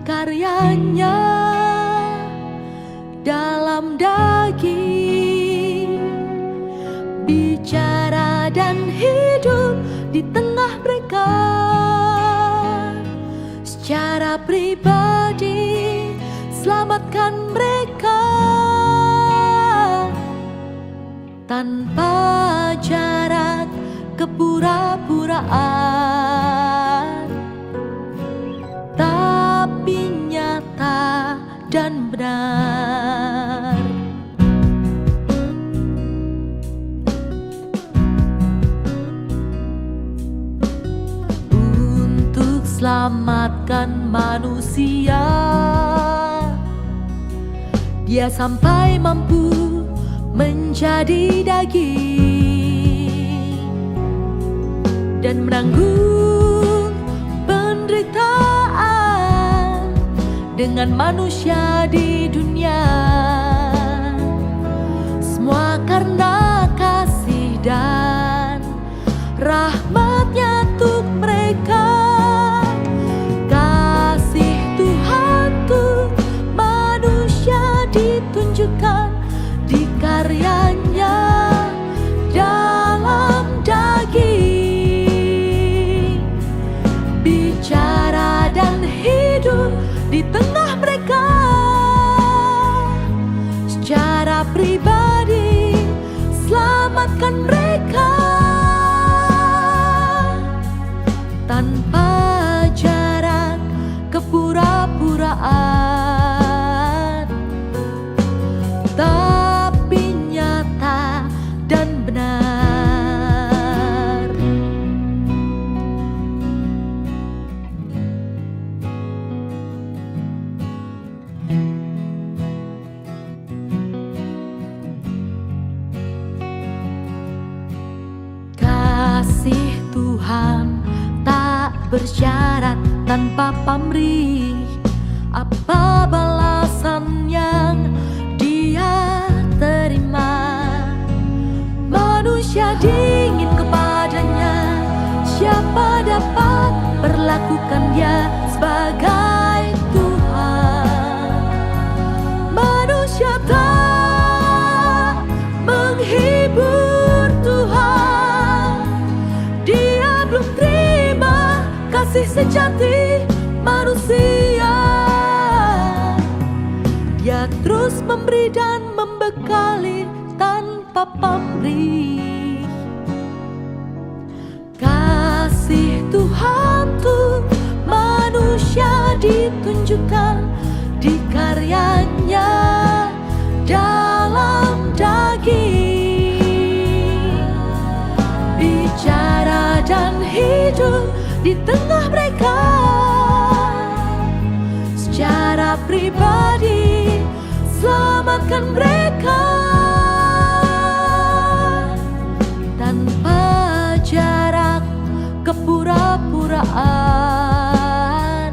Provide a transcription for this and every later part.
karyanya dalam daging, bicara dan hidup di tengah mereka. Secara pribadi selamatkan mereka tanpa jarak kepura-puraan, tapi nyata dan benar. Untuk selamatkan manusia, Dia sampai mampu menjadi daging dan menanggung penderitaan dengan manusia di dunia. Semua karena kasih dan rahmat-Nya untuk mereka. Kasih Tuhan untuk manusia ditunjukkan di karyanya dalam daging, bicara dan hidup di tengah mereka. Secara pribadi selamatkan mereka tanpa jarak kepura-puraan, tapi nyata dan benar. Kasih Tuhan tak bersyarat tanpa pamrih. Apa balasan yang Dia terima? Manusia dingin kepadanya, siapa dapat perlakukan Dia sebagai Tuhan? Manusia tak menghibur Tuhan, Dia belum terima kasih sejati manusia. Dia terus memberi dan membekali tanpa pamrih. Kasih Tuhan untuk manusia ditunjukkan di karyanya dalam daging, bicara dan hidup di tengah mereka. Secara pribadi selamatkan mereka tanpa jarak kepura-puraan,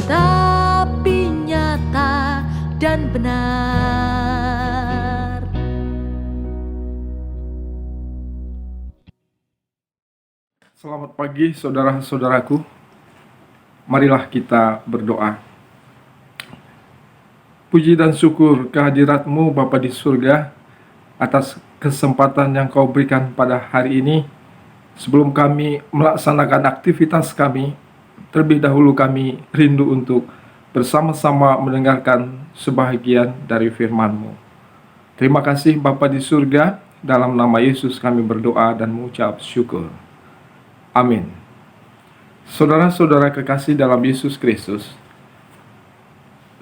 tapi nyata dan benar. Selamat pagi saudara-saudaraku. Marilah kita berdoa. Puji dan syukur kehadirat-Mu Bapa di surga atas kesempatan yang Kau berikan pada hari ini. Sebelum kami melaksanakan aktivitas kami, terlebih dahulu kami rindu untuk bersama-sama mendengarkan sebahagian dari firman-Mu. Terima kasih Bapa di surga, dalam nama Yesus kami berdoa dan mengucap syukur. Amin. Saudara-saudara kekasih dalam Yesus Kristus,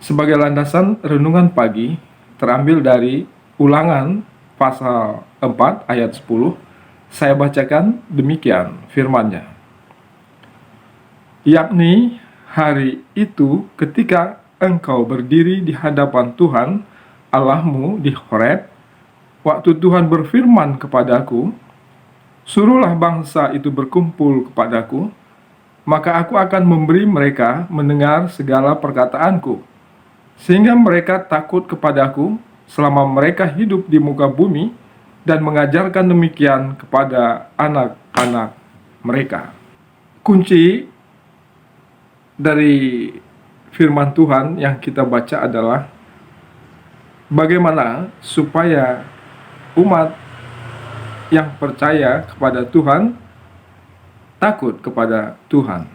sebagai landasan renungan pagi terambil dari Ulangan pasal 4 ayat 10, saya bacakan demikian firman-Nya. Yakni hari itu ketika engkau berdiri di hadapan Tuhan Allahmu di Horeb, waktu Tuhan berfirman kepadaku, suruhlah bangsa itu berkumpul kepadaku, maka aku akan memberi mereka mendengar segala perkataanku, sehingga mereka takut kepadaku selama mereka hidup di muka bumi, dan mengajarkan demikian kepada anak-anak mereka. Kunci dari firman Tuhan yang kita baca adalah bagaimana supaya umat yang percaya kepada Tuhan takut kepada Tuhan.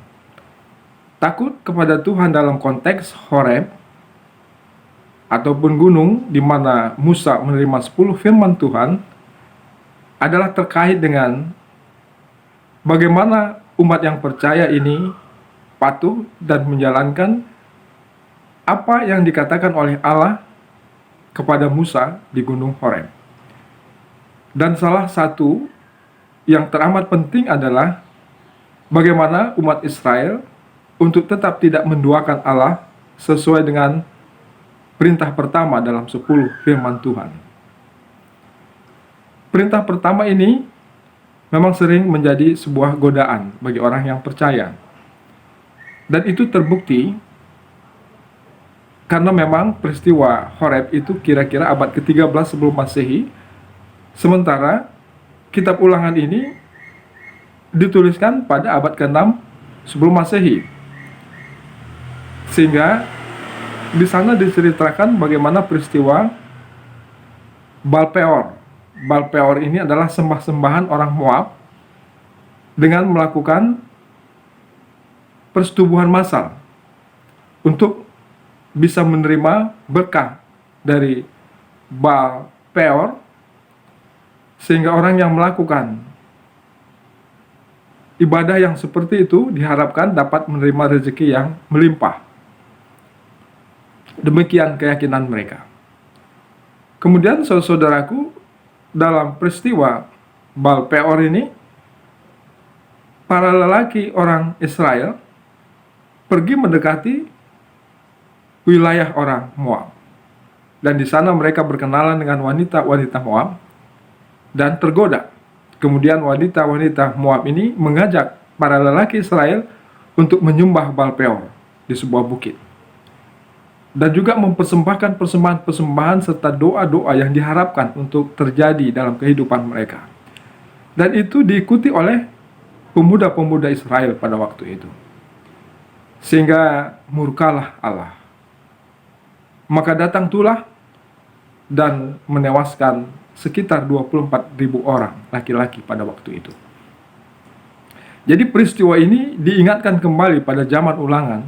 Takut kepada Tuhan dalam konteks Horeb ataupun gunung di mana Musa menerima 10 firman Tuhan adalah terkait dengan bagaimana umat yang percaya ini patuh dan menjalankan apa yang dikatakan oleh Allah kepada Musa di gunung Horeb. Dan salah satu yang teramat penting adalah bagaimana umat Israel untuk tetap tidak menduakan Allah sesuai dengan perintah pertama dalam 10 firman Tuhan. Perintah pertama ini memang sering menjadi sebuah godaan bagi orang yang percaya. Dan itu terbukti karena memang peristiwa Horeb itu kira-kira abad ke-13 sebelum Masehi, sementara kitab Ulangan ini dituliskan pada abad ke-6 sebelum Masehi. Sehingga di sana diceritakan bagaimana peristiwa Baal Peor. Baal Peor ini adalah sembah-sembahan orang Moab dengan melakukan persetubuhan massal untuk bisa menerima berkah dari Baal Peor, sehingga orang yang melakukan ibadah yang seperti itu diharapkan dapat menerima rezeki yang melimpah. Demikian keyakinan mereka. Kemudian saudaraku, dalam peristiwa Baal Peor ini, para lelaki orang Israel pergi mendekati wilayah orang Moab. Dan di sana mereka berkenalan dengan wanita-wanita Moab dan tergoda. Kemudian wanita-wanita Moab ini mengajak para lelaki Israel untuk menyembah Baal Peor di sebuah bukit. Dan juga mempersembahkan persembahan-persembahan serta doa-doa yang diharapkan untuk terjadi dalam kehidupan mereka. Dan itu diikuti oleh pemuda-pemuda Israel pada waktu itu. Sehingga murkalah Allah. Maka datang tulah dan menewaskan sekitar 24.000 orang laki-laki pada waktu itu. Jadi peristiwa ini diingatkan kembali pada zaman Ulangan.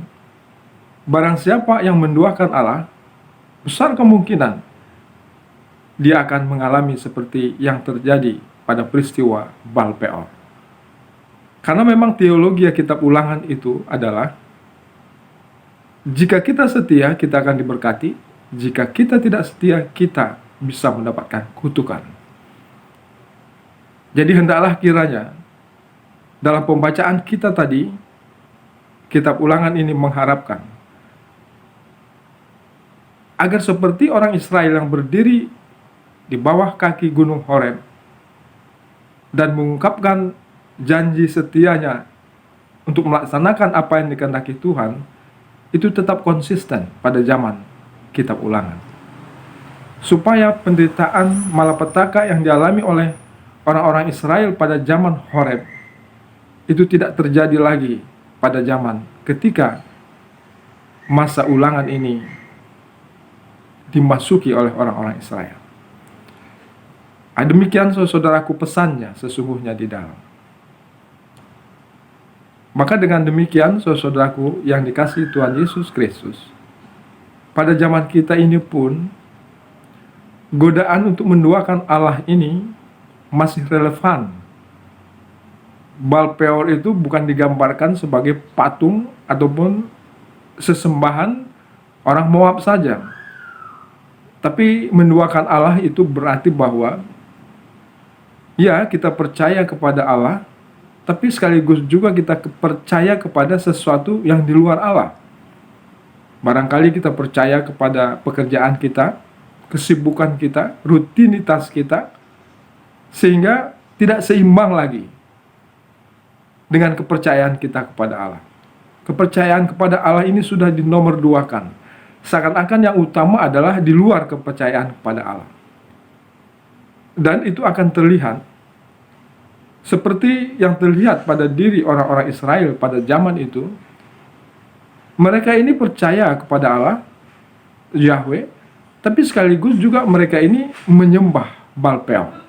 Barang siapa yang menduakan Allah, besar kemungkinan dia akan mengalami seperti yang terjadi pada peristiwa Baal Peor. Karena memang teologi kitab Ulangan itu adalah jika kita setia, kita akan diberkati. Jika kita tidak setia, kita bisa mendapatkan kutukan. Jadi hendaklah kiranya dalam pembacaan kita tadi, kitab Ulangan ini mengharapkan agar seperti orang Israel yang berdiri di bawah kaki gunung Horeb dan mengungkapkan janji setianya untuk melaksanakan apa yang dikehendaki Tuhan, itu tetap konsisten pada zaman kitab Ulangan. Supaya penderitaan malapetaka yang dialami oleh orang-orang Israel pada zaman Horeb itu tidak terjadi lagi pada zaman ketika masa ulangan ini dimasuki oleh orang-orang Israel. Demikian saudaraku pesannya sesungguhnya di dalam. Maka dengan demikian saudaraku yang dikasihi Tuhan Yesus Kristus, pada zaman kita ini pun godaan untuk menduakan Allah ini masih relevan. Baal Peor itu bukan digambarkan sebagai patung ataupun sesembahan orang Moab saja. Tapi menduakan Allah itu berarti bahwa ya, kita percaya kepada Allah, tapi sekaligus juga kita percaya kepada sesuatu yang di luar Allah. Barangkali kita percaya kepada pekerjaan kita, kesibukan kita, rutinitas kita, sehingga tidak seimbang lagi dengan kepercayaan kita kepada Allah. Kepercayaan kepada Allah ini sudah dinomorduakan. Seakan-akan yang utama adalah di luar kepercayaan kepada Allah. Dan itu akan terlihat seperti yang terlihat pada diri orang-orang Israel pada zaman itu, Mereka ini percaya kepada Allah, Yahweh, tapi sekaligus juga mereka ini menyembah Baal-peor.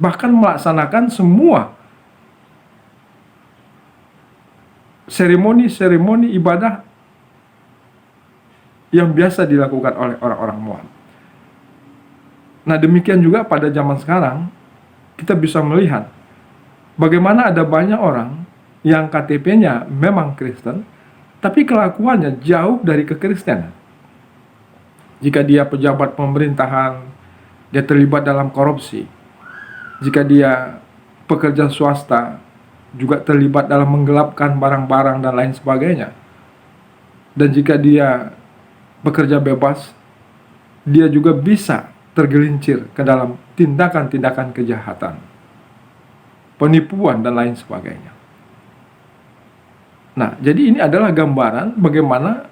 Bahkan melaksanakan semua seremoni-seremoni ibadah yang biasa dilakukan oleh orang-orang Moab. Nah, demikian juga pada zaman sekarang, kita bisa melihat bagaimana ada banyak orang yang KTP-nya memang Kristen, tapi kelakuannya jauh dari kekristenan. Jika dia pejabat pemerintahan, dia terlibat dalam korupsi. Jika dia pekerja swasta, juga terlibat dalam menggelapkan barang-barang dan lain sebagainya. Dan jika dia bekerja bebas, dia juga bisa tergelincir ke dalam tindakan-tindakan kejahatan, penipuan dan lain sebagainya. Nah, jadi ini adalah gambaran bagaimana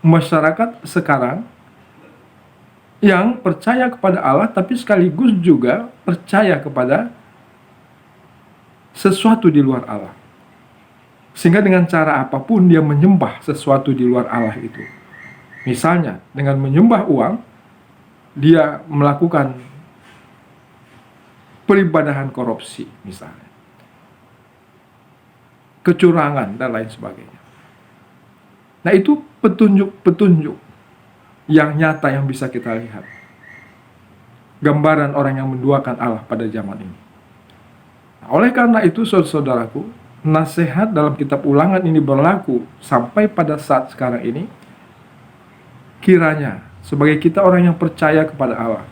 masyarakat sekarang yang percaya kepada Allah tapi sekaligus juga percaya kepada sesuatu di luar Allah. Sehingga dengan cara apapun dia menyembah sesuatu di luar Allah itu. Misalnya dengan menyembah uang, dia melakukan peribadahan korupsi misalnya, kecurangan dan lain sebagainya. Nah, itu petunjuk-petunjuk yang nyata yang bisa kita lihat. Gambaran orang yang menduakan Allah pada zaman ini. Nah, oleh karena itu saudara-saudaraku, nasihat dalam kitab Ulangan ini berlaku sampai pada saat sekarang ini. Kiranya sebagai kita orang yang percaya kepada Allah,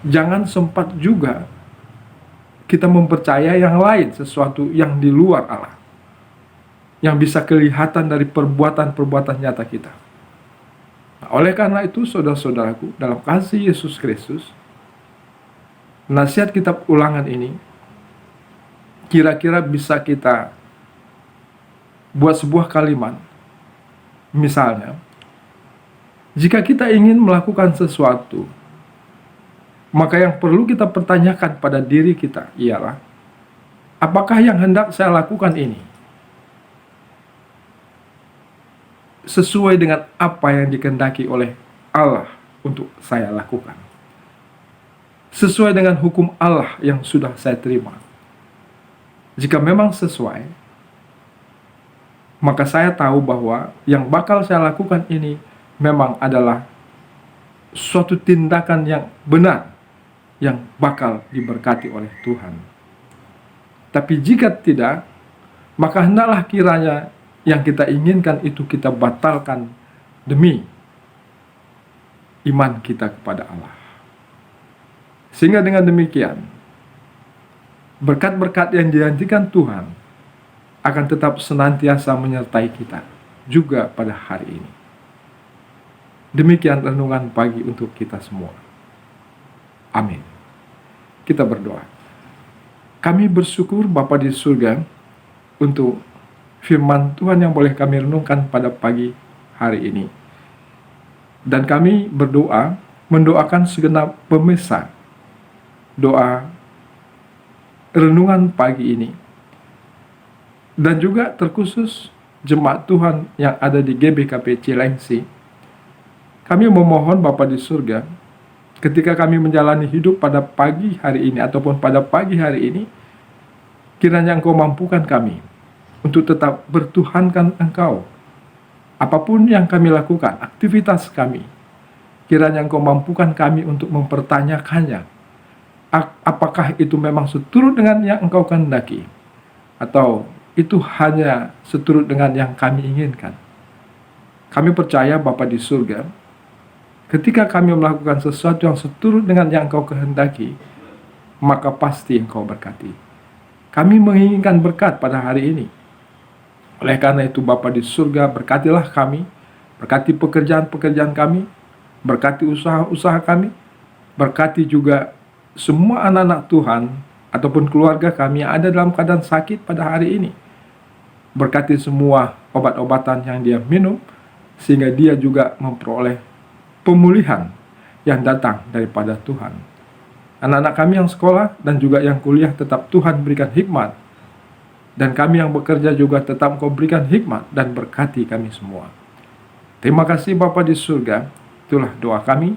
jangan sempat juga kita mempercayai yang lain, sesuatu yang di luar Allah, yang bisa kelihatan dari perbuatan-perbuatan nyata kita. Nah, oleh karena itu saudara-saudaraku, dalam kasih Yesus Kristus, nasihat kitab Ulangan ini kira-kira bisa kita buat sebuah kalimat. Misalnya, jika kita ingin melakukan sesuatu, maka yang perlu kita pertanyakan pada diri kita ialah, apakah yang hendak saya lakukan ini sesuai dengan apa yang dikehendaki oleh Allah untuk saya lakukan? Sesuai dengan hukum Allah yang sudah saya terima. Jika memang sesuai, maka saya tahu bahwa yang bakal saya lakukan ini memang adalah suatu tindakan yang benar, yang bakal diberkati oleh Tuhan. Tapi jika tidak, maka hendaklah kiranya yang kita inginkan itu kita batalkan demi iman kita kepada Allah. Sehingga dengan demikian, berkat-berkat yang dijanjikan Tuhan akan tetap senantiasa menyertai kita juga pada hari ini. Demikian renungan pagi untuk kita semua. Amin. Kita berdoa. Kami bersyukur Bapa di surga untuk firman Tuhan yang boleh kami renungkan pada pagi hari ini. Dan kami berdoa, mendoakan segenap pemirsa doa renungan pagi ini. Dan juga terkhusus jemaat Tuhan yang ada di GBKP Cilengsi. Kami memohon Bapa di surga, ketika kami menjalani hidup pada pagi hari ini ataupun pada pagi hari ini, kiranya Engkau mampukan kami untuk tetap bertuhankan Engkau. Apapun yang kami lakukan, aktivitas kami, kiranya Engkau mampukan kami untuk mempertanyakannya. Apakah itu memang seturut dengan yang Engkau kehendaki, atau itu hanya seturut dengan yang kami inginkan. Kami percaya Bapa di surga, ketika kami melakukan sesuatu yang seturut dengan yang Engkau kehendaki, maka pasti Engkau berkati. Kami menginginkan berkat pada hari ini. Oleh karena itu Bapa di surga, berkatilah kami, berkati pekerjaan-pekerjaan kami, berkati usaha-usaha kami, berkati juga semua anak-anak Tuhan ataupun keluarga kami yang ada dalam keadaan sakit pada hari ini. Berkati semua obat-obatan yang dia minum, sehingga dia juga memperoleh pemulihan yang datang daripada Tuhan. Anak-anak kami yang sekolah dan juga yang kuliah, tetap Tuhan berikan hikmat dan kami yang bekerja juga tetap Engkau berikan hikmat dan berkati kami semua. Terima kasih Bapa di surga, itulah doa kami,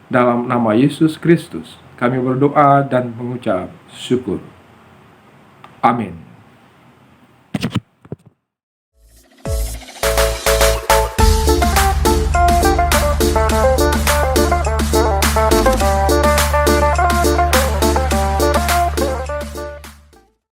dalam nama Yesus Kristus kami berdoa dan mengucap syukur. Amin.